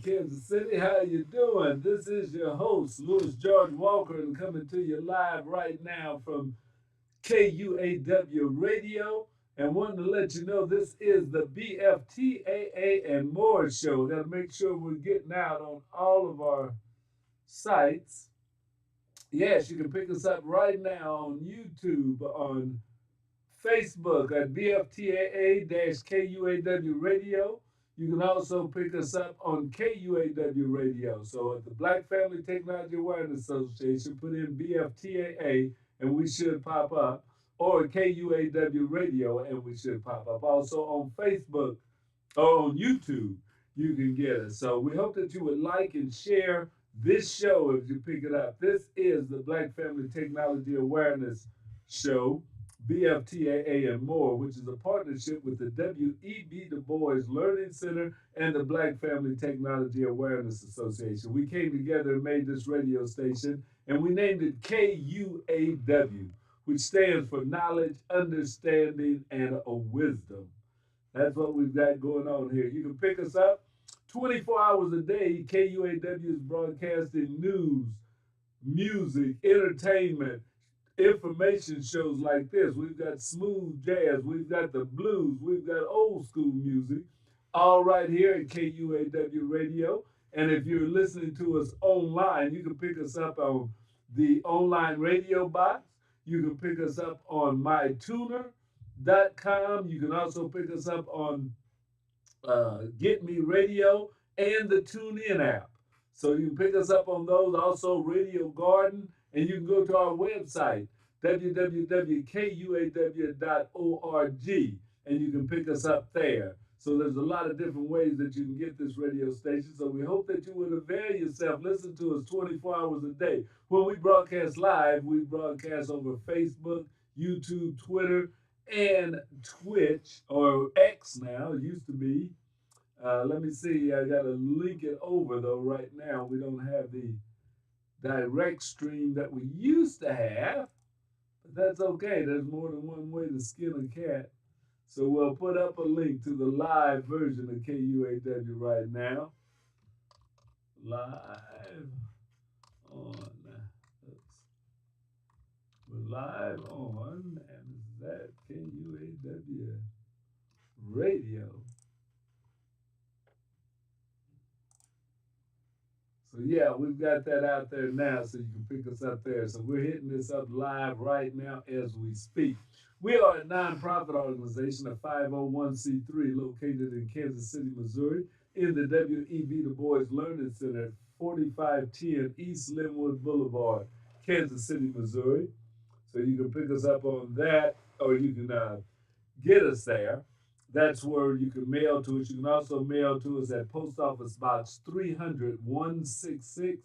Kansas City. How you doing? This is your host, Louis George Walker, and coming to you live right now from KUAW Radio. And wanting to let you know this is the BFTAA and more show. Got to make sure we're getting out on all of our sites. Yes, you can pick us up right now on YouTube, on Facebook at BFTAA-KUAW Radio. You can also pick us up on KUAW Radio. So at the Black Family Technology Awareness Association, put in BFTAA and we should pop up, or KUAW Radio and we should pop up. Also on Facebook or on YouTube, you can get us. So we hope that you would like and share this show if you pick it up. This is the Black Family Technology Awareness Show, BFTAA and more, which is a partnership with the W.E.B. Du Bois Learning Center and the Black Family Technology Awareness Association. We came together and made this radio station, and we named it KUAW, which stands for Knowledge, Understanding, and a Wisdom. That's what we've got going on here. You can pick us up 24 hours a day. KUAW is broadcasting news, music, entertainment, information shows like this. We've got smooth jazz, we've got the blues, we've got old school music, all right here at KUAW Radio. And if you're listening to us online, you can pick us up on the online radio box. You can pick us up on mytuner.com. You can also pick us up on Get Me Radio and the TuneIn app. So you can pick us up on those, also Radio Garden, and you can go to our website, www.kuaw.org, and you can pick us up there. So there's a lot of different ways that you can get this radio station. So we hope that you would avail yourself. Listen to us 24 hours a day. When we broadcast live, we broadcast over Facebook, YouTube, Twitter, and Twitch, or X now. It used to be. Let me see. I got to link it over, though, right now. We don't have the direct stream that we used to have, but that's okay. There's more than one way to skin a cat. So we'll put up a link to the live version of KUAW right now. Live on. We're live on, and that KUAW Radio. So yeah, we've got that out there now, so you can pick us up there. So we're hitting this up live right now as we speak. We are a nonprofit organization, a 501c3 located in Kansas City, Missouri, in the W.E.B. Du Bois Learning Center at 4510 East Linwood Boulevard, Kansas City, Missouri. So you can pick us up on that, or you can get us there. That's where you can mail to us. You can also mail to us at Post Office Box 300 166.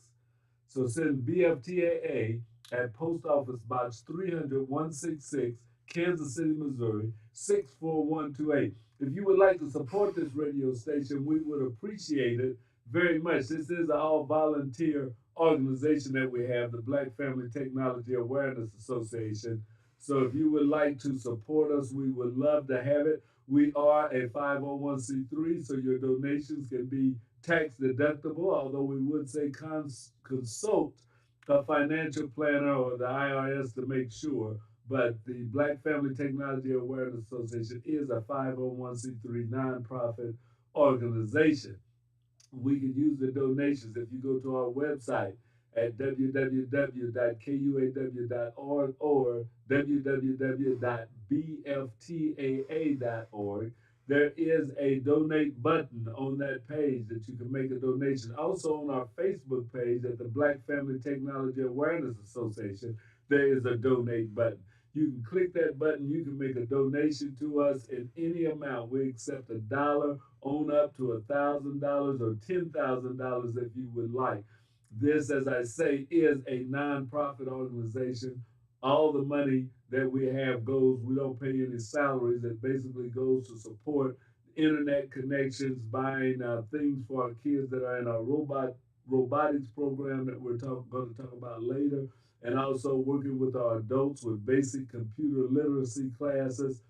So send BFTAA at Post Office Box 300 166, Kansas City, Missouri 64128. If you would like to support this radio station, we would appreciate it very much. This is an all-volunteer organization that we have, the Black Family Technology Awareness Association. So if you would like to support us, we would love to have it. We are a 501c3, so your donations can be tax deductible, although we would say consult a financial planner or the IRS to make sure. But the Black Family Technology Awareness Association is a 501c3 nonprofit organization. We can use the donations if you go to our website at www.kuaw.org or www.bftaa.org. There is a donate button on that page that you can make a donation. Also on our Facebook page at the Black Family Technology Awareness Association, there is a donate button. You can click that button. You can make a donation to us in any amount. We accept $1 on up to $1,000 or $10,000 if you would like. This, as I say, is a nonprofit organization. All the money that we have goes, we don't pay any salaries. It basically goes to support internet connections, buying things for our kids that are in our robotics program that we're going to talk about later, and also working with our adults with basic computer literacy classes.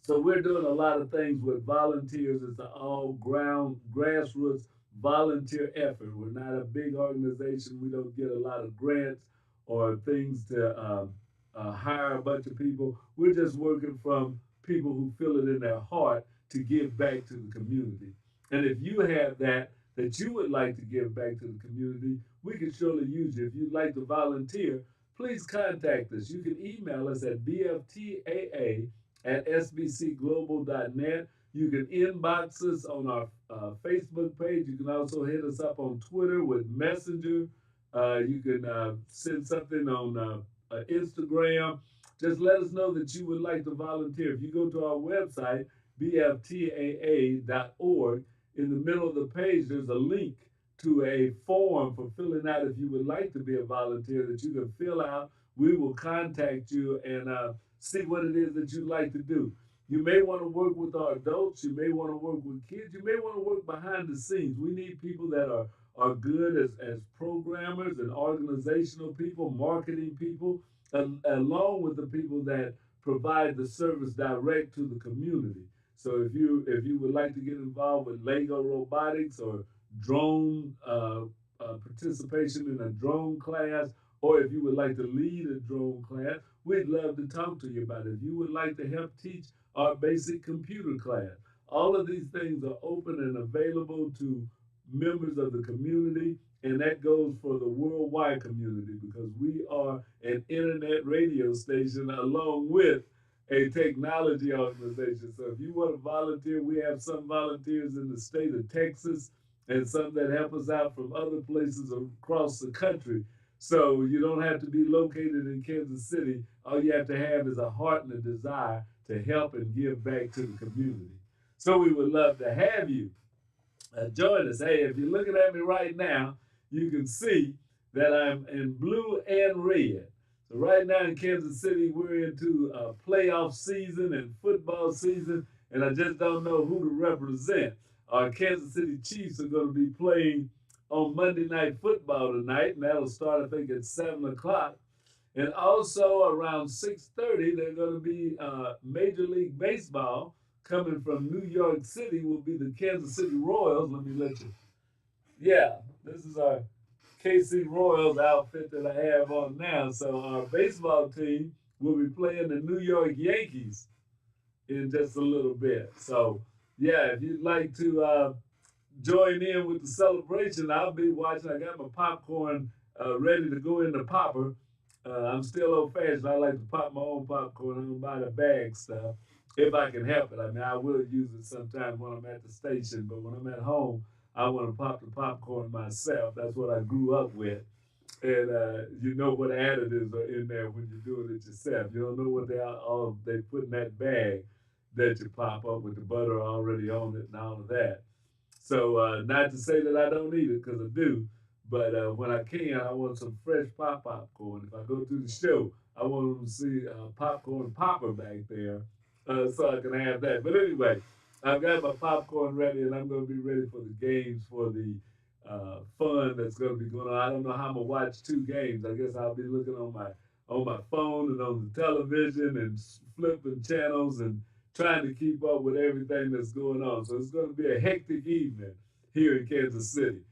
So we're doing a lot of things with volunteers. It's an all grassroots volunteer effort. We're not a big organization. We don't get a lot of grants or things to hire a bunch of people. We're just working from people who feel it in their heart to give back to the community. And if you have that you would like to give back to the community, we can surely use you. If you'd like to volunteer, please contact us. You can email us at BFTAA at sbcglobal.net. You can inbox us on our Facebook page. You can also hit us up on Twitter with Messenger. You can send something on Instagram. Just let us know that you would like to volunteer. If you go to our website, bftaa.org, in the middle of the page, there's a link to a form for filling out if you would like to be a volunteer that you can fill out. We will contact you and see what it is that you'd like to do. You may want to work with our adults. You may want to work with kids. You may want to work behind the scenes. We need people that are good as programmers and organizational people, marketing people, along with the people that provide the service direct to the community. So if you would like to get involved with Lego robotics or drone participation in a drone class, or if you would like to lead a drone class, we'd love to talk to you about it. If you would like to help teach our basic computer class, all of these things are open and available to members of the community, and that goes for the worldwide community because we are an internet radio station along with a technology organization. So if you want to volunteer, we have some volunteers in the state of Texas and some that help us out from other places across the country. So you don't have to be located in Kansas City. All you have to have is a heart and a desire to help and give back to the community. So we would love to have you join us. Hey, if you're looking at me right now, you can see that I'm in blue and red. So right now in Kansas City, we're into playoff season and football season, and I just don't know who to represent. Our Kansas City Chiefs are going to be playing on Monday Night Football tonight, and that'll start, I think, at 7 o'clock. And also around 6:30, they're going to be Major League Baseball coming from New York City will be the Kansas City Royals. Let me let you. Yeah, this is our KC Royals outfit that I have on now. So our baseball team will be playing the New York Yankees in just a little bit. So yeah, if you'd like to join in with the celebration, I'll be watching. I got my popcorn ready to go in the popper. I'm still old fashioned. I like to pop my own popcorn. I don't buy the bag stuff if I can help it. I mean, I will use it sometimes when I'm at the station, but when I'm at home, I want to pop the popcorn myself. That's what I grew up with. And you know what additives are in there when you're doing it yourself. You don't know what they put in that bag that you pop up with the butter already on it and all of that. So not to say that I don't eat it because I do, but when I can, I want some fresh popcorn. If I go to the show, I want them to see popcorn popper back there, so I can have that. But anyway, I've got my popcorn ready, and I'm going to be ready for the games for the fun that's going to be going on. I don't know how I'm gonna watch two games. I guess I'll be looking on my phone and on the television and flipping channels and trying to keep up with everything that's going on. So it's going to be a hectic evening here in Kansas City.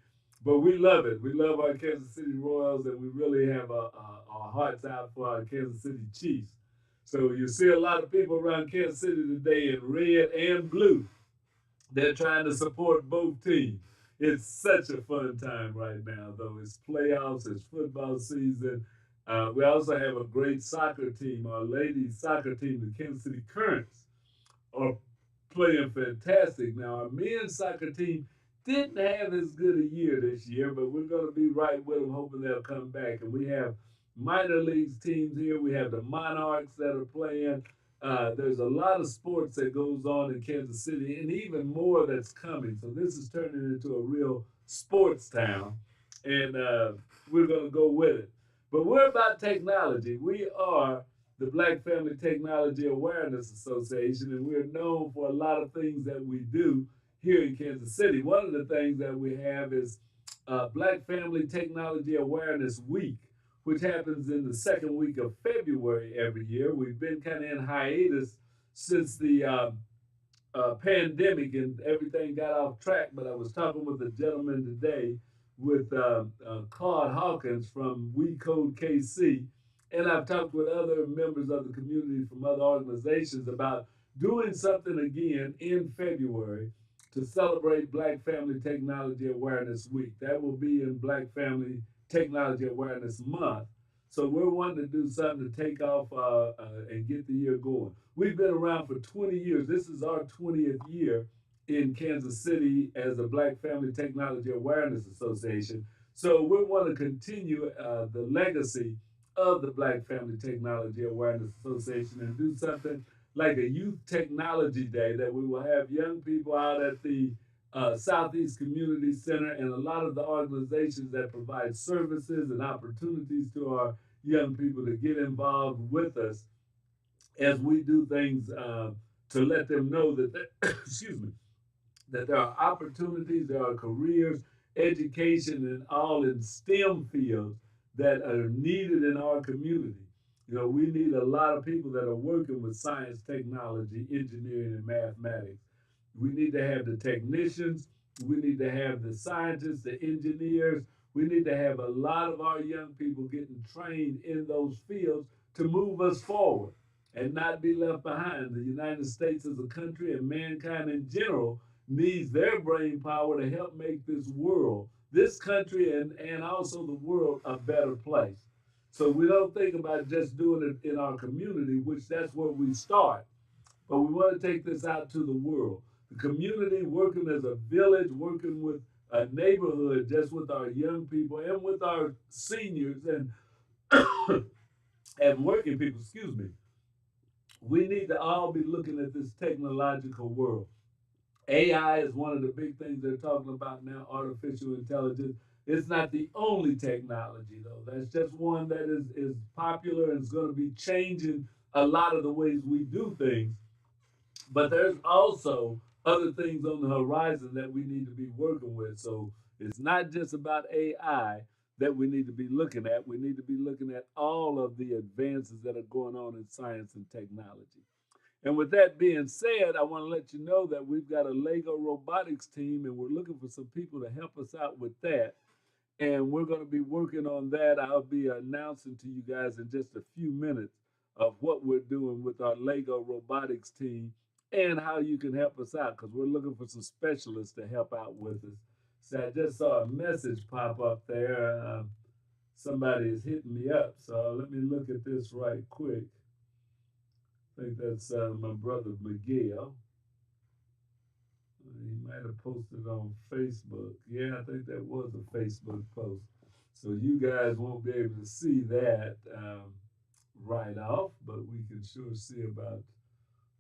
But we love it. We love our Kansas City Royals, and we really have our hearts out for our Kansas City Chiefs. So you see a lot of people around Kansas City today in red and blue. They're trying to support both teams. It's such a fun time right now, though. It's playoffs, it's football season. We also have a great soccer team, our ladies soccer team, the Kansas City Currents are playing fantastic. Now, our men's soccer team didn't have as good a year this year, but we're going to be right with them, hoping they'll come back. And we have minor leagues teams here. We have the Monarchs that are playing. There's a lot of sports that goes on in Kansas City, and even more that's coming. So this is turning into a real sports town, and we're going to go with it. But we're about technology. We are the Black Family Technology Awareness Association, and we're known for a lot of things that we do here in Kansas City. One of the things that we have is Black Family Technology Awareness Week, which happens in the second week of February every year. We've been kind of in hiatus since the pandemic and everything got off track, but I was talking with a gentleman today with Claude Hawkins from We Code KC, and I've talked with other members of the community from other organizations about doing something again in February to celebrate Black Family Technology Awareness Week. That will be in Black Family Technology Awareness Month. So we're wanting to do something to take off and get the year going. We've been around for 20 years. This is our 20th year in Kansas City as a Black Family Technology Awareness Association. So we want to continue the legacy of the Black Family Technology Awareness Association and do something like a youth technology day that we will have young people out at the Southeast Community Center and a lot of the organizations that provide services and opportunities to our young people to get involved with us as we do things to let them know that, excuse me, that there are opportunities, there are careers, education, and all in STEM fields that are needed in our community. You know, we need a lot of people that are working with science, technology, engineering, and mathematics. We need to have the technicians. We need to have the scientists, the engineers. We need to have a lot of our young people getting trained in those fields to move us forward and not be left behind. The United States as a country and mankind in general needs their brain power to help make this world, this country and also the world, a better place. So we don't think about just doing it in our community, which that's where we start. But we want to take this out to the world. The community, working as a village, working with a neighborhood, just with our young people and with our seniors and and working people, excuse me. We need to all be looking at this technological world. AI is one of the big things they're talking about now, artificial intelligence. It's not the only technology, though. That's just one that is popular and is going to be changing a lot of the ways we do things. But there's also other things on the horizon that we need to be working with. So it's not just about AI that we need to be looking at. We need to be looking at all of the advances that are going on in science and technology. And with that being said, I want to let you know that we've got a Lego robotics team and we're looking for some people to help us out with that. And we're going to be working on that. I'll be announcing to you guys in just a few minutes of what we're doing with our Lego robotics team and how you can help us out because we're looking for some specialists to help out with us. So I just saw a message pop up there. Somebody is hitting me up. So let me look at this right quick. I think that's my brother Miguel. He might have posted on Facebook. Yeah, I think that was a Facebook post. So you guys won't be able to see that right off, but we can sure see about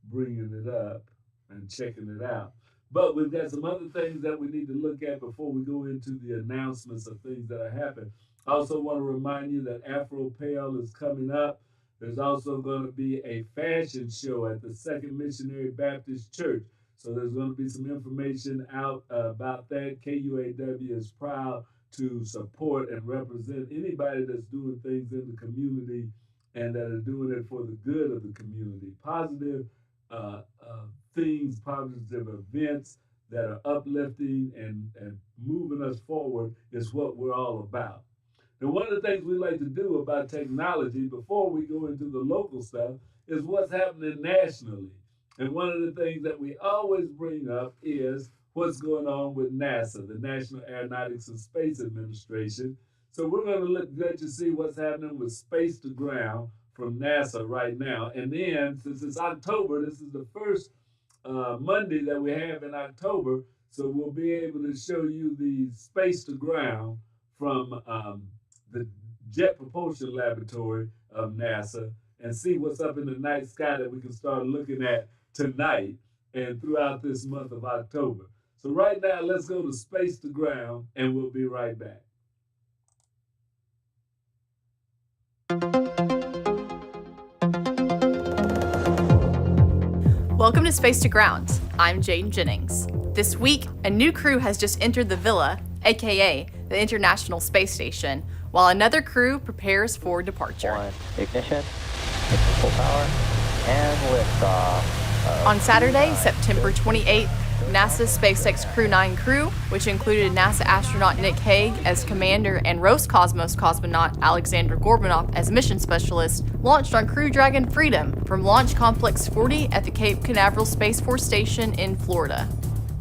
bringing it up and checking it out. But we've got some other things that we need to look at before we go into the announcements of things that are happening. I also want to remind you that Afro Pale is coming up. There's also going to be a fashion show at the Second Missionary Baptist Church. So there's going to be some information out about that. KUAW is proud to support and represent anybody that's doing things in the community and that are doing it for the good of the community. Positive things, positive events that are uplifting and moving us forward is what we're all about. And one of the things we like to do about technology before we go into the local stuff is what's happening nationally. And one of the things that we always bring up is what's going on with NASA, the National Aeronautics and Space Administration. So we're going to let you see what's happening with Space to Ground from NASA right now. And then, since it's October, this is the first Monday that we have in October, so we'll be able to show you the Space to Ground from the Jet Propulsion Laboratory of NASA and see what's up in the night sky that we can start looking at tonight and throughout this month of October. So right now, let's go to Space to Ground, and we'll be right back. Welcome to Space to Ground. I'm Jane Jennings. This week, a new crew has just entered the Villa, aka the International Space Station, while another crew prepares for departure. Ignition, full power, and liftoff. On Saturday, September 28th, NASA's SpaceX Crew 9 crew, which included NASA astronaut Nick Hague as commander and Roscosmos cosmonaut Alexander Gorbanov as mission specialist, launched on Crew Dragon Freedom from Launch Complex 40 at the Cape Canaveral Space Force Station in Florida.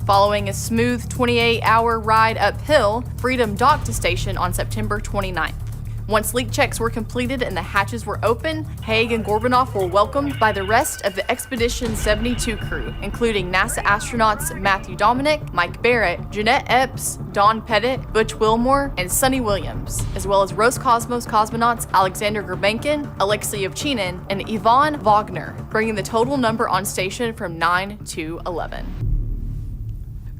Following a smooth 28-hour ride uphill, Freedom docked to station on September 29th. Once leak checks were completed and the hatches were open, Hague and Gorbanov were welcomed by the rest of the Expedition 72 crew, including NASA astronauts Matthew Dominic, Mike Barrett, Jeanette Epps, Don Pettit, Butch Wilmore, and Sonny Williams, as well as Roscosmos cosmonauts Alexander Gurbankin, Alexei Ovchinin, and Ivan Wagner, bringing the total number on station from 9 to 11.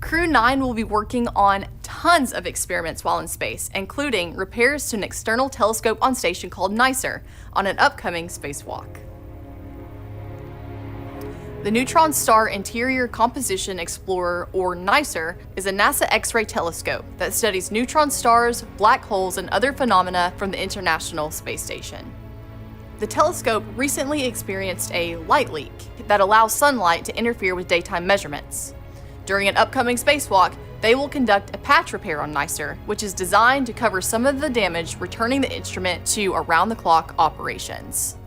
Crew 9 will be working on tons of experiments while in space, including repairs to an external telescope on station called NICER on an upcoming spacewalk. The Neutron Star Interior Composition Explorer, or NICER, is a NASA X-ray telescope that studies neutron stars, black holes, and other phenomena from the International Space Station. The telescope recently experienced a light leak that allows sunlight to interfere with daytime measurements. During an upcoming spacewalk, they will conduct a patch repair on NICER, which is designed to cover some of the damage, returning the instrument to around-the-clock operations.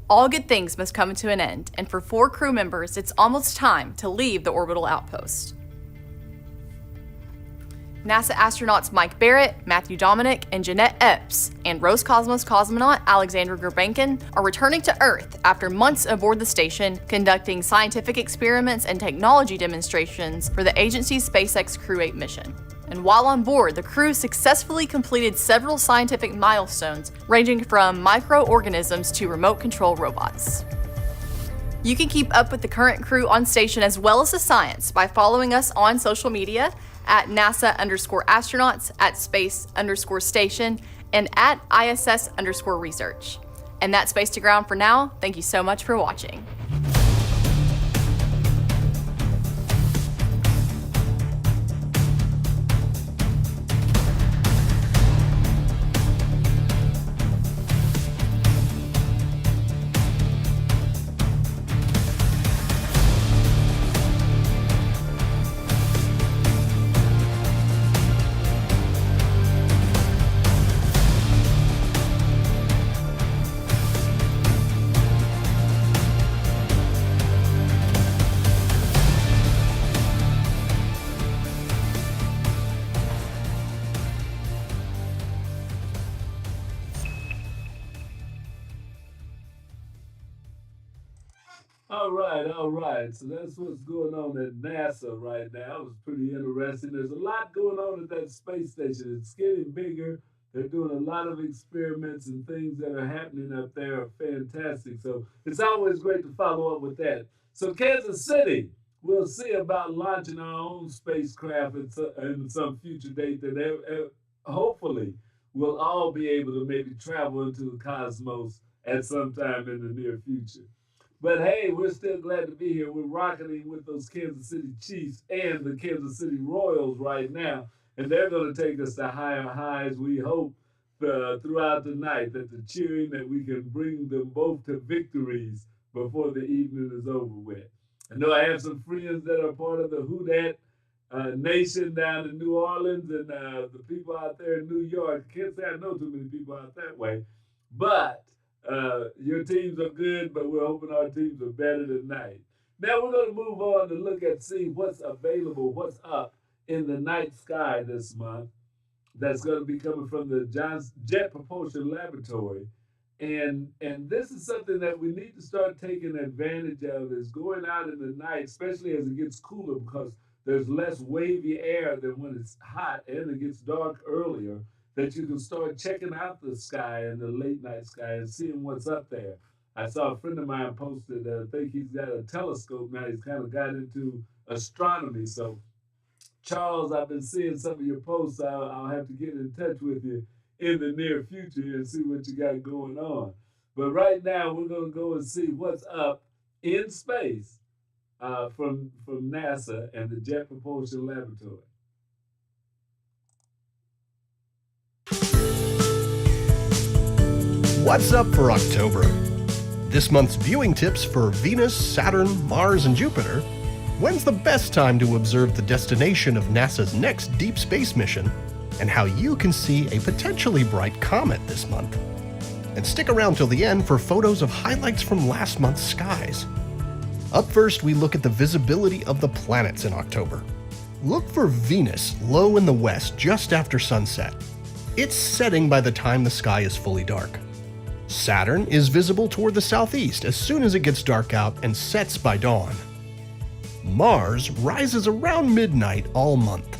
All good things must come to an end, and for 4 crew members, it's almost time to leave the orbital outpost. NASA astronauts Mike Barrett, Matthew Dominic, and Jeanette Epps, and Roscosmos cosmonaut Alexander Gurbankin are returning to Earth after months aboard the station, conducting scientific experiments and technology demonstrations for the agency's SpaceX Crew 8 mission. And while on board, the crew successfully completed several scientific milestones, ranging from microorganisms to remote control robots. You can keep up with the current crew on station as well as the science by following us on social media at NASA_astronauts, at space_station, and at ISS_research. And that's Space to Ground for now. Thank you so much for watching. All right. So that's what's going on at NASA right now. It was pretty interesting. There's a lot going on at that space station. It's getting bigger. They're doing a lot of experiments, and things that are happening up there are fantastic. So it's always great to follow up with that. So Kansas City, we'll see about launching our own spacecraft in some future date that hopefully we'll all be able to maybe travel into the cosmos at some time in the near future. But hey, we're still glad to be here. We're rocketing with those Kansas City Chiefs and the Kansas City Royals right now. And they're going to take us to higher highs, we hope, throughout the night, that the cheering, that we can bring them both to victories before the evening is over with. I know I have some friends that are part of the Who Dat Nation down in New Orleans, and the people out there in New York. I can't say I know too many people out that way, but your teams are good, but we're hoping our teams are better tonight. Now we're going to move on to look at, see what's available, what's up in the night sky this month. That's going to be coming from the Jet Propulsion Laboratory. And this is something that we need to start taking advantage of, is going out in the night, especially as it gets cooler, because there's less wavy air than when it's hot and it gets dark earlier, that you can start checking out the sky in the late night sky and seeing what's up there. I saw a friend of mine posted that I think he's got a telescope now. He's kind of got into astronomy. So, Charles, I've been seeing some of your posts. I'll have to get in touch with you in the near future and see what you got going on. But right now, we're going to go and see what's up in space from NASA and the Jet Propulsion Laboratory. What's up for October? this month's viewing tips for Venus, Saturn, Mars, and Jupiter, when's the best time to observe the destination of NASA's next deep space mission, and how you can see a potentially bright comet this month. And stick around till the end for photos of highlights from last month's skies. Up first, we look at the visibility of the planets in October. Look for Venus low in the west just after sunset. It's setting by the time the sky is fully dark. Saturn is visible toward the southeast as soon as it gets dark out and sets by dawn. Mars rises around midnight all month.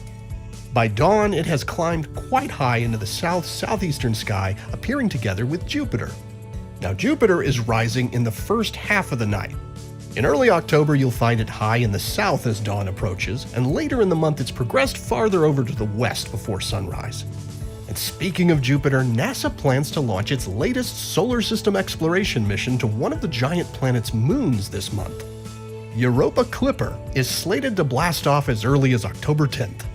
By dawn, it has climbed quite high into the southeastern sky, appearing together with Jupiter. Now, Jupiter is rising in the first half of the night. In early October, you'll find it high in the south as dawn approaches, and later in the month it's progressed farther over to the west before sunrise. And speaking of Jupiter, NASA plans to launch its latest solar system exploration mission to one of the giant planet's moons this month. Europa Clipper is slated to blast off as early as October 10th.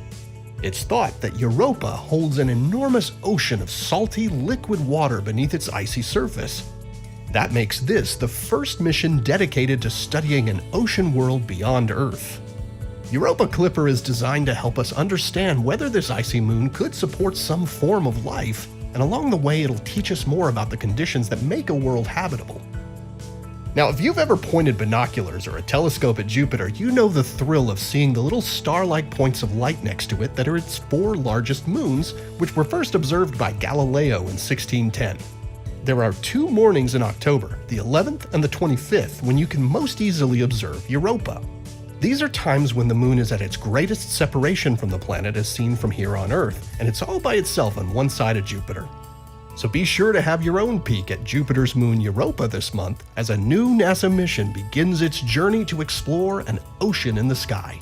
It's thought that Europa holds an enormous ocean of salty, liquid water beneath its icy surface. That makes this the first mission dedicated to studying an ocean world beyond Earth. Europa Clipper is designed to help us understand whether this icy moon could support some form of life, and along the way it'll teach us more about the conditions that make a world habitable. Now, if you've ever pointed binoculars or a telescope at Jupiter, you know the thrill of seeing the little star-like points of light next to it that are its 4 largest moons, which were first observed by Galileo in 1610. There are 2 mornings in October, the 11th and the 25th, when you can most easily observe Europa. These are times when the moon is at its greatest separation from the planet as seen from here on Earth, and it's all by itself on one side of Jupiter. So be sure to have your own peek at Jupiter's moon Europa this month as a new NASA mission begins its journey to explore an ocean in the sky.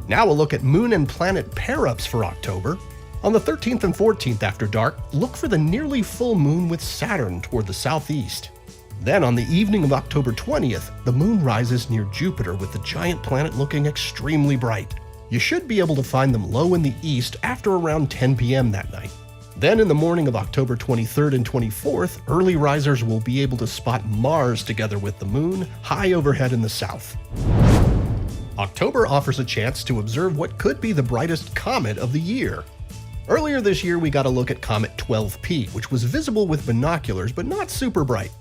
Now we'll look at moon and planet pair-ups for October. On the 13th and 14th after dark, look for the nearly full moon with Saturn toward the southeast. Then on the evening of October 20th, the moon rises near Jupiter with the giant planet looking extremely bright. You should be able to find them low in the east after around 10 p.m. that night. Then in the morning of October 23rd and 24th, early risers will be able to spot Mars together with the moon high overhead in the south. October offers a chance to observe what could be the brightest comet of the year. Earlier this year, we got a look at Comet 12P, which was visible with binoculars but not super bright.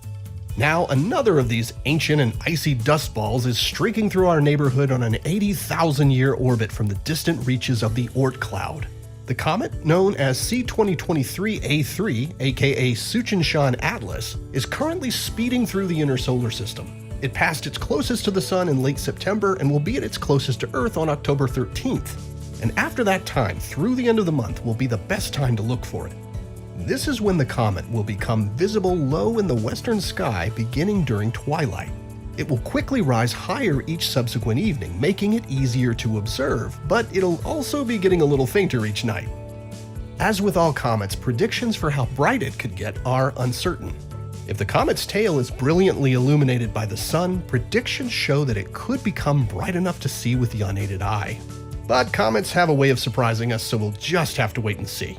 Now, another of these ancient and icy dust balls is streaking through our neighborhood on an 80,000-year orbit from the distant reaches of the Oort cloud. The comet, known as C2023A3, aka Suchenshan Atlas, is currently speeding through the inner solar system. It passed its closest to the Sun in late September and will be at its closest to Earth on October 13th. And after that time, through the end of the month, will be the best time to look for it. This is when the comet will become visible low in the western sky beginning during twilight. It will quickly rise higher each subsequent evening, making it easier to observe, but it'll also be getting a little fainter each night. As with all comets, predictions for how bright it could get are uncertain. If the comet's tail is brilliantly illuminated by the sun, predictions show that it could become bright enough to see with the unaided eye. But comets have a way of surprising us, so we'll just have to wait and see.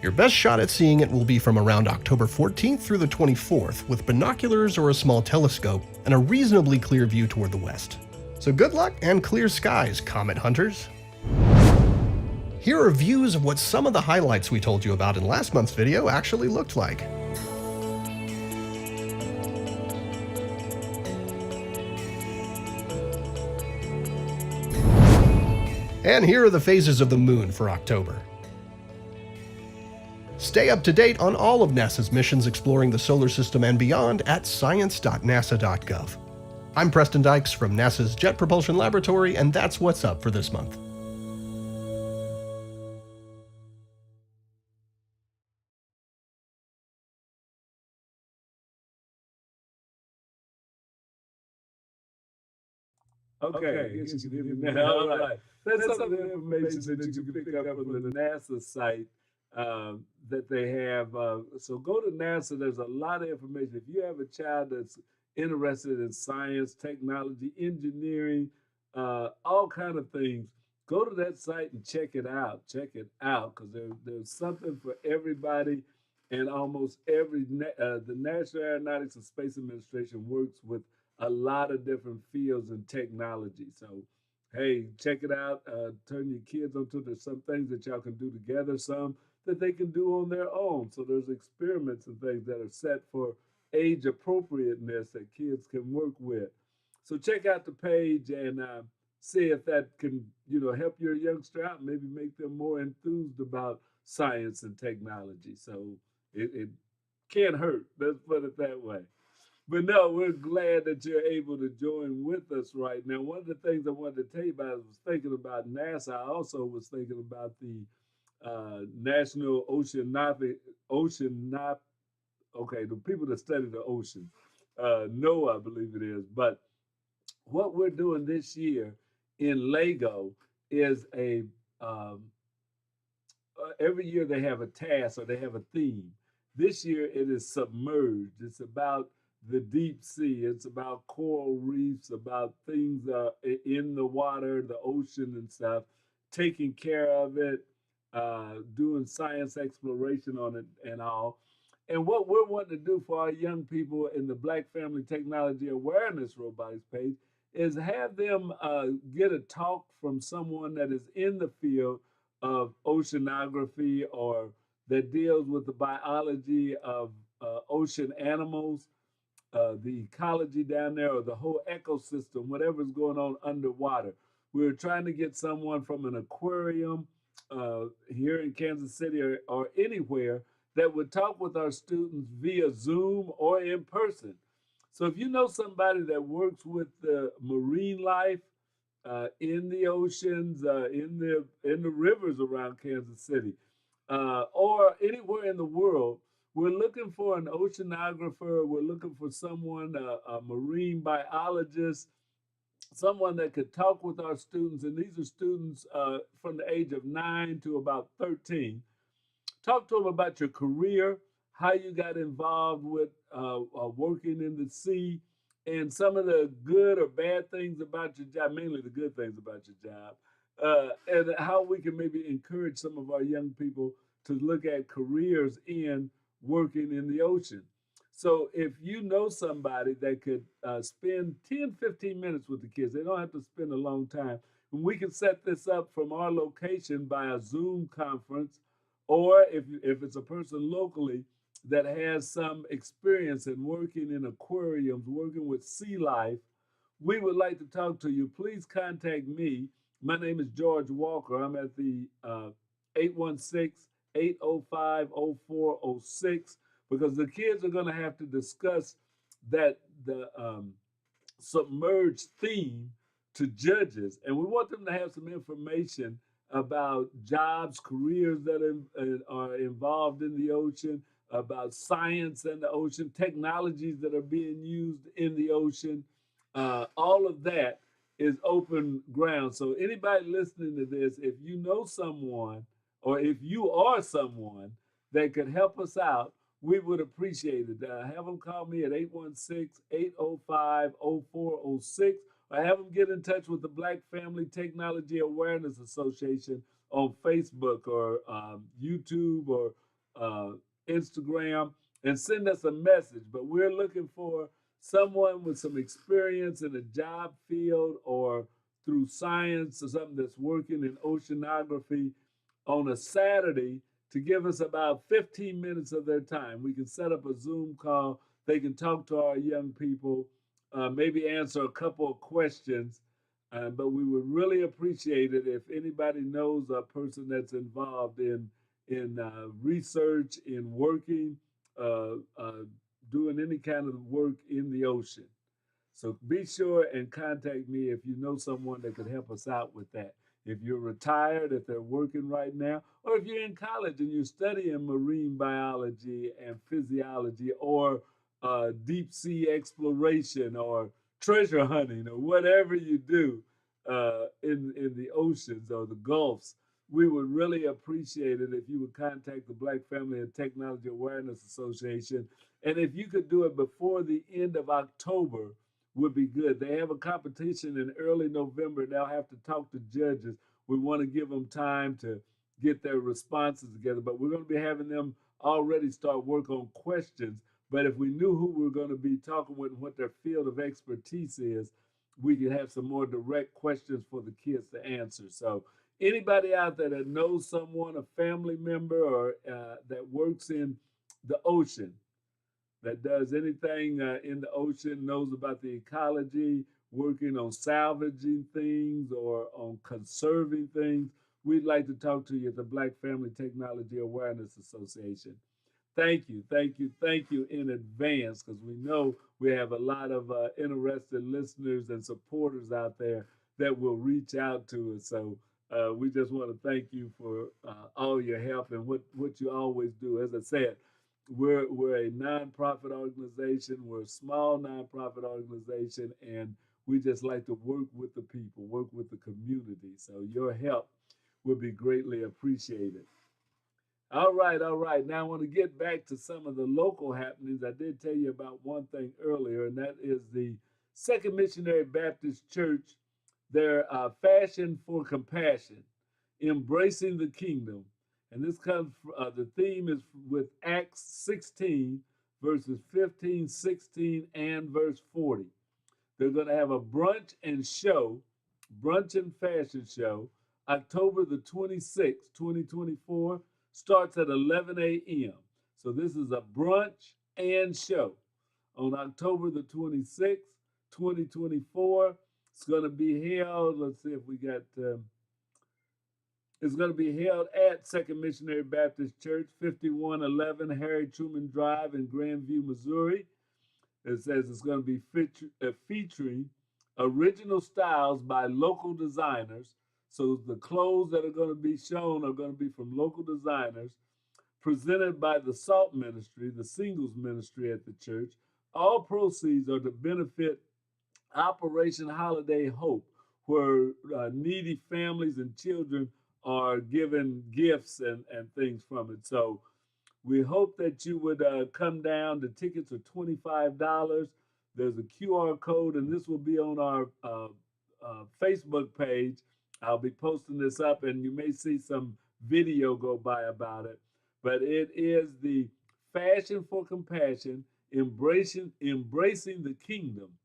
Your best shot at seeing it will be from around October 14th through the 24th with binoculars or a small telescope and a reasonably clear view toward the west. So good luck and clear skies, comet hunters! Here are views of what some of the highlights we told you about in last month's video actually looked like. And here are the phases of the moon for October. Stay up to date on all of NASA's missions exploring the solar system and beyond at science.nasa.gov. I'm Preston Dykes from NASA's Jet Propulsion Laboratory, and that's what's up for this month. Okay, I guess you can hear me now. All right. That's some of the information that you can pick up from the NASA site that they have. So go to NASA. There's a lot of information. If you have a child that's interested in science, technology, engineering, all kind of things, go to that site and check it out. Check it out because there's something for everybody. and almost the National Aeronautics and Space Administration works with a lot of different fields and technology. So, hey, check it out. Turn your kids onto there's some things that y'all can do together, some that they can do on their own. So there's experiments and things that are set for age appropriateness that kids can work with. So check out the page and see if that can, help your youngster out, maybe make them more enthused about science and technology. So it can't hurt. Let's put it that way. But no, we're glad that you're able to join with us right now. One of the things I wanted to tell you about, I was thinking about NASA. I also was thinking about the National okay, the people that study the ocean. NOAA, I believe it is. But what we're doing this year in Lego is um, every year they have a task or they have a theme. This year it is submerged. It's about the deep sea. It's about coral reefs, about things in the water, the ocean and stuff, taking care of it, doing science exploration on it and all. And what we're wanting to do for our young people in the Black Family Technology Awareness Robotics page is have them get a talk from someone that is in the field of oceanography or that deals with the biology of ocean animals, the ecology down there, or the whole ecosystem, whatever's going on underwater. We're trying to get someone from an aquarium here in Kansas City or anywhere that would talk with our students via Zoom or in person. So if you know somebody that works with the marine life, in the oceans, in the rivers around Kansas City, or anywhere in the world. We're looking for an oceanographer. We're looking for someone, a marine biologist, someone that could talk with our students. And these are students from the age of 9 to about 13. Talk to them about your career, how you got involved with working in the sea, and some of the good or bad things about your job, mainly the good things about your job, and how we can maybe encourage some of our young people to look at careers in working in the ocean. So if you know somebody that could spend 10, 15 minutes with the kids, they don't have to spend a long time. And we can set this up from our location by a Zoom conference, or if it's a person locally that has some experience in working in aquariums, working with sea life, we would like to talk to you. Please contact me. My name is George Walker. I'm at the 816 because the kids are going to have to discuss that the submerged theme to judges, and we want them to have some information about jobs, careers that are involved in the ocean, about science in the ocean, technologies that are being used in the ocean. All of that is open ground. So anybody listening to this, if you know someone or if you are someone that could help us out, we would appreciate it. Have them call me at 816-805-0406, or have them get in touch with the Black Family Technology Awareness Association on Facebook or YouTube or uh, Instagram and send us a message. But we're looking for someone with some experience in a job field or through science or something that's working in oceanography on a Saturday to give us about 15 minutes of their time. We can set up a Zoom call. They can talk to our young people, maybe answer a couple of questions. But we would really appreciate it if anybody knows a person that's involved in research, in working, uh, uh, doing any kind of work in the ocean. So be sure and contact me if you know someone that could help us out with that. If you're retired, if they're working right now, or if you're in college and you're studying marine biology and physiology, or deep sea exploration, or treasure hunting, or whatever you do in the oceans or the gulfs, we would really appreciate it if you would contact the Black Family and Technology Awareness Association. And if you could do it before the end of October, would be good. They have a competition in early November. They'll have to talk to judges. We want to give them time to get their responses together, but we're going to be having them already start work on questions. But if we knew who we were going to be talking with and what their field of expertise is, we could have some more direct questions for the kids to answer. So anybody out there that knows someone, a family member, or that works in the ocean, that does anything in the ocean, knows about the ecology, working on salvaging things or on conserving things, we'd like to talk to you at the Black Family Technology Awareness Association. Thank you, thank you, thank you in advance, because we know we have a lot of interested listeners and supporters out there that will reach out to us. So we just want to thank you for all your help and what you always do. As I said, we're a nonprofit organization. We're a small nonprofit organization, and we just like to work with the people, work with the community. So your help would be greatly appreciated. All right, all right. Now I want to get back to some of the local happenings. I did tell you about one thing earlier, and that is the Second Missionary Baptist Church, their Fashion for Compassion, Embracing the Kingdom. And this comes, the theme is with Acts 16, verses 15, 16, and verse 40. They're going to have a brunch and show, brunch and fashion show, October the 26th, 2024, starts at 11 a.m. So this is a brunch and show on October the 26th, 2024. It's going to be held, let's see if we got, it's going to be held at Second Missionary Baptist Church, 5111 Harry Truman Drive in Grandview, Missouri. It says it's going to be featuring original styles by local designers. So the clothes that are going to be shown are going to be from local designers, presented by the SALT Ministry, the singles ministry at the church. All proceeds are to benefit Operation Holiday Hope, where needy families and children are given gifts and things from it. So we hope that you would come down. The tickets are $25. There's a QR code, and this will be on our Facebook page. I'll be posting this up, and you may see some video go by about it. But it is the Fashion for Compassion, Embracing the Kingdom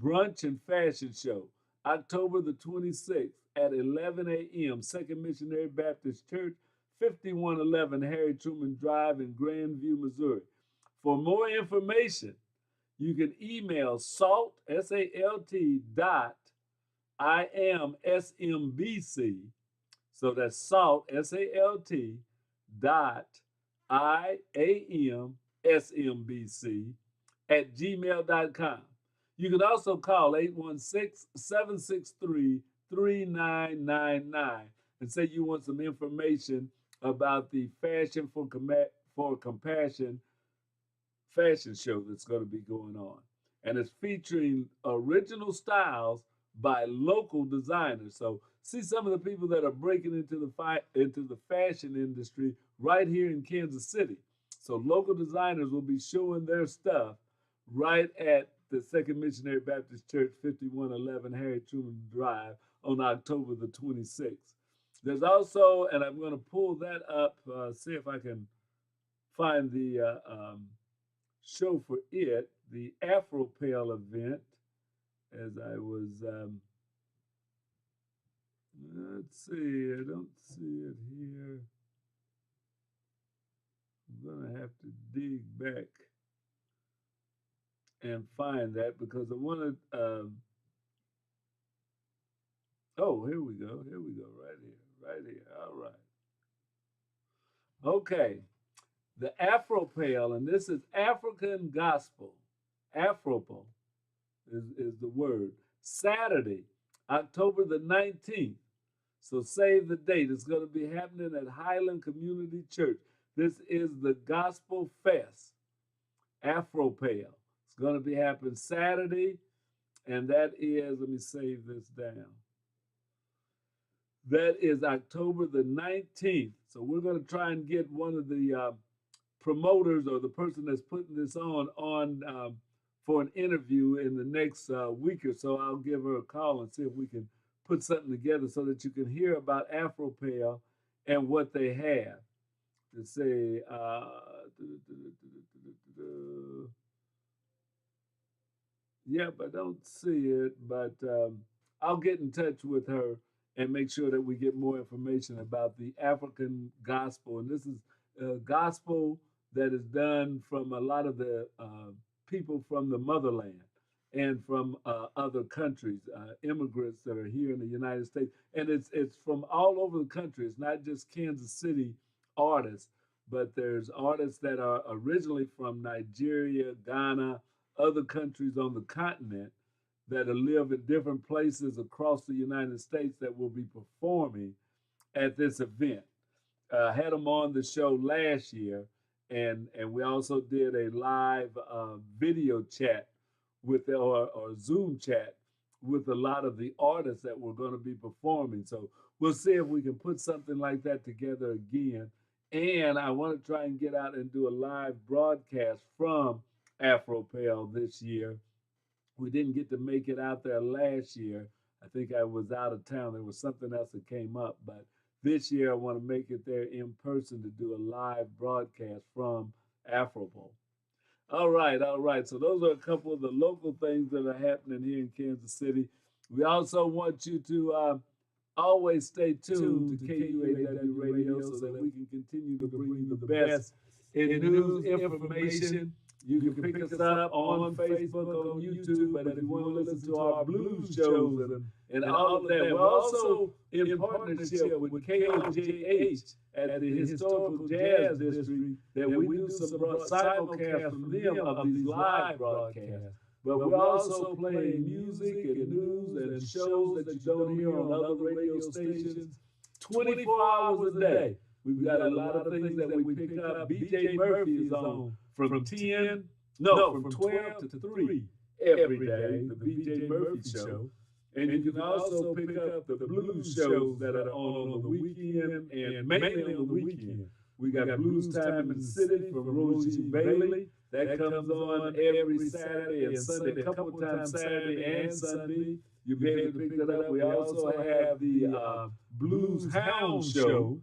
Brunch and Fashion Show, October the 26th at 11 a.m., Second Missionary Baptist Church, 5111 Harry Truman Drive in Grandview, Missouri. For more information, you can email SALT, S-A-L-T, dot IAMSMBC. So that's SALT, S-A-L-T, dot IAMSMBC at gmail.com. You can also call 816-763-3999 and say you want some information about the Fashion for Compassion fashion show that's going to be going on. And it's featuring original styles by local designers. So see some of the people that are breaking into the fashion industry right here in Kansas City. So local designers will be showing their stuff right at the Second Missionary Baptist Church, 5111 Harry Truman Drive on October the 26th. There's also, and I'm going to pull that up, see if I can find the show for it, the Afro Pale event, as I was, let's see, I don't see it here. I'm going to have to dig back and find that because I want to, oh, here we go, right here, all right. Okay, the Afro Pale, and this is African Gospel, Afropo is the word, Saturday, October the 19th. So save the date. It's going to be happening at Highland Community Church. This is the Gospel Fest, Afro Pale. It's going to be happening Saturday, and that is, let me save this down. That is October the 19th. So we're going to try and get one of the promoters or the person that's putting this on for an interview in the next week or so. I'll give her a call and see if we can put something together so that you can hear about Afro Pale and what they have. to say, yep, I don't see it, but I'll get in touch with her and make sure that we get more information about the African gospel. And this is gospel that is done from a lot of the people from the motherland and from other countries, immigrants that are here in the United States. And it's from all over the country. It's not just Kansas City artists, but there's artists that are originally from Nigeria, Ghana, other countries on the continent that live in different places across the United States that will be performing at this event. Had them on the show last year, and we also did a live video chat with or Zoom chat with a lot of the artists that were going to be performing. So we'll see if we can put something like that together again. And I want to try and get out and do a live broadcast from AfroPale this year. We didn't get to make it out there last year. I think I was out of town. There was something else that came up, but this year I want to make it there in person to do a live broadcast from AfroPale. All right, all right. So those are a couple of the local things that are happening here in Kansas City. We also want you to always stay tuned to KUAW Radio so that we can continue to bring you the best in news information. You can pick us up on Facebook, on YouTube, but if you want to listen to our blues shows and all of that, we're also in partnership with KOJH at the Historical Jazz District that we do some simulcasts from them of these live broadcasts. But we're also playing music and news and shows that you don't hear on other radio stations 24 hours a day. We've got a lot of things that we pick up. BJ Murphy is on from 12 to 3 every day, the BJ Murphy Show. And you can also pick up the blues shows that are on the weekend and mainly on the weekend. We got Blues Time in the City from Rosie Bailey. That comes on every Saturday and Sunday, a couple of times Saturday and Sunday. You'll be able to pick that up. We also have the Blues Hound Show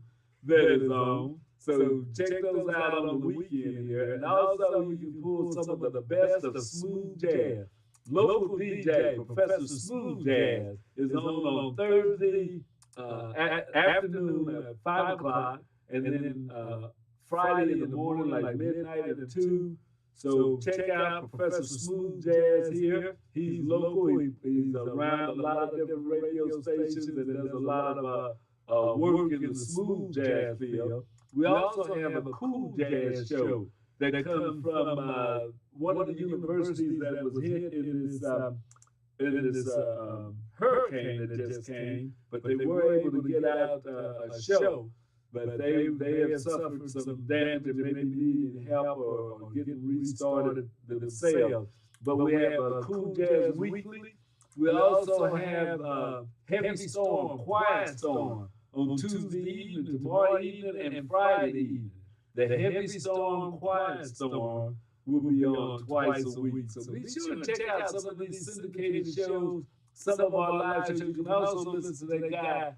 that is on. So check those out on the weekend here. And also you can pull some of the best of smooth jazz. Local DJ, Professor Smooth Jazz, is on Thursday afternoon at 5 o'clock, and then Friday in the morning, like midnight at 2. So check out Professor Smooth Jazz here. He's local. He's around a lot of different radio stations and does a lot of work in the smooth jazz field. We also have a cool jazz show that comes from one of the universities that was hit in this hurricane that just came, but they were able to get out a show. But they have suffered some damage and maybe needed help or getting restarted themselves. But we have a Cool Jazz Weekly. We also have Heavy Storm, Quiet Storm on Tuesday evening, tomorrow evening, and Friday evening. The Heavy Storm, Quiet Storm will be on twice a week. So be sure to check out some of these syndicated shows, some of our live shows. You can also listen to that guy,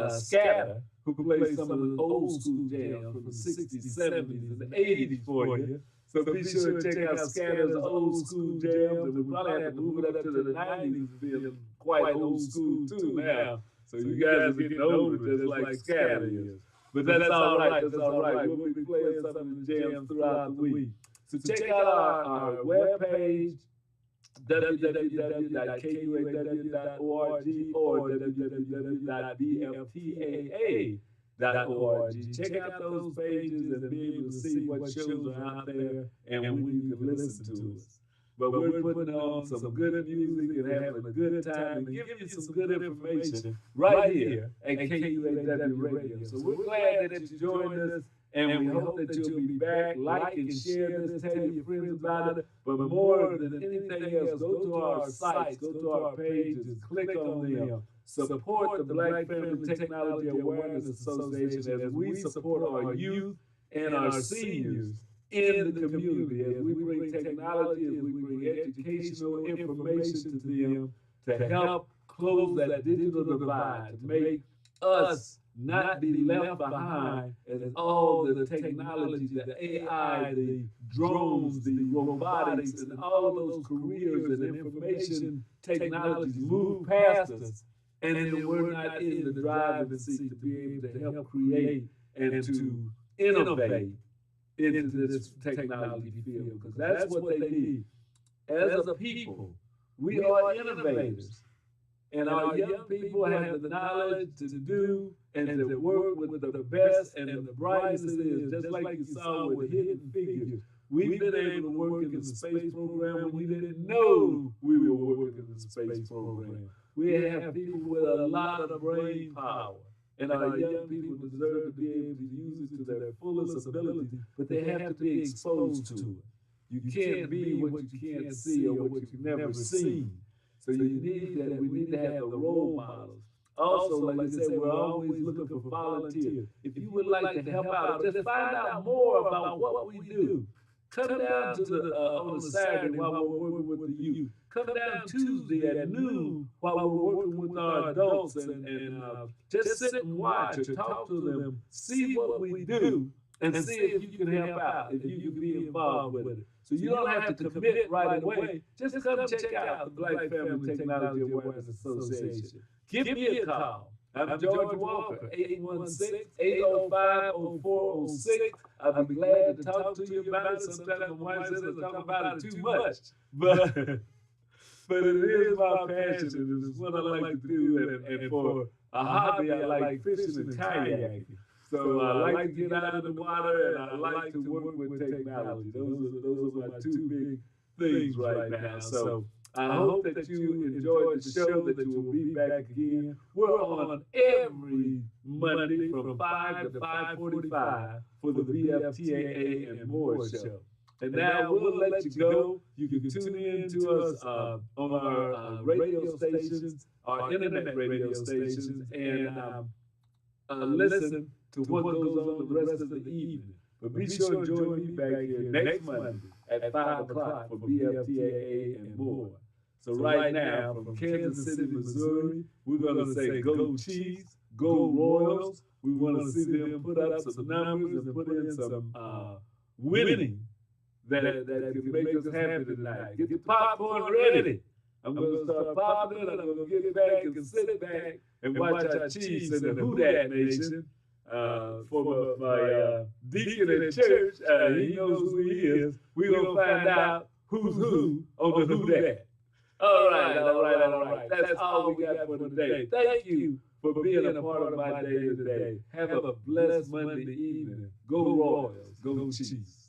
Scatter, who plays some of the old school jams from the 60s, 70s, and the 80s for you. So be sure to check out Scatter's old school jams, and we probably have to move it up to the 90s, being quite old school too now. So you guys are getting older just like Scatter is. But that's all right, that's all right. We'll be playing some of the jams throughout the week. So check out our webpage, www.kuaw.org or www.bftaa.org. Check out those pages and be able to see what shows are out there and when you can listen to us. But we're putting on some good music and having a good time and giving you some good information right here at KUAW Radio. So we're glad that you joined us, and we hope that you'll be back. Like and share this, tell your friends about it. But more than anything else, go to our sites, go to our pages, click on them. Support the Black Family Technology Awareness Association as we support our youth and our seniors in the community, as we bring technology, as we bring educational information to them to help close that digital divide, to make us not be left behind as all the technology, the AI, the drones, the robotics, and all those careers and information technologies move past us, and then we're not in the driving seat to be able to help create and to innovate into this technology field, because that's what they need. As a people, we are innovators. And our young people have the knowledge to do and to work with the best and the brightest it is, just like you saw with Hidden Figures. We've been able to work in the space program when we didn't know we were working in the space program. We have people with a lot of brain power, and our young people deserve to be able to use it to their fullest ability, but they have to be exposed to it. You can't be what you can't see or what you've never seen. So you need that. We need to have the role models. Also, like I said, we're always looking for volunteers. If you would like to help out, just find out more about what we do. Come down to the on a Saturday while we're working with the youth. Come down Tuesday at noon while we're working with our adults, and just sit and watch or talk to them. See what we do and see if you can help out, if you can be involved with it. So you don't have to commit right away. Just come check out the Black Family Technology Awareness Association. Give me a call. I'm George Walker, 816-805-0406. I'd be glad to talk to you about it. Sometimes my wife says I talk about it too much, but it is my passion. It's what I like to do, and for a hobby, I like fishing and kayaking. So I like to get out of the water, and I like to work with technology. Those are my two big things right now. So I hope that you enjoyed the show, that you will be back again. We're on every Monday from 5 to 5:45 for the BFTAA and more show. And now we'll let you go. You can tune in to us on our radio stations, our internet radio stations, and listen to what goes on the rest of the evening. But be sure to join me back here next Monday at 5 o'clock for BFTAA and more. So right now, from Kansas City, Missouri, we're going to say go Chiefs, go Royals. We want to see them put up some numbers and put in some winning that can make us happy tonight. Get the popcorn ready. I'm going to start popping it. I'm going to get back and sit back and watch our Chiefs and the Who Dat Nation. For my deacon in church, he knows who he is. We're going to find out who's who on the Who Dat. All right. That's all we got for today. Thank you for being a part of my day today. Have a blessed Monday evening. Go Royals. Go Chiefs.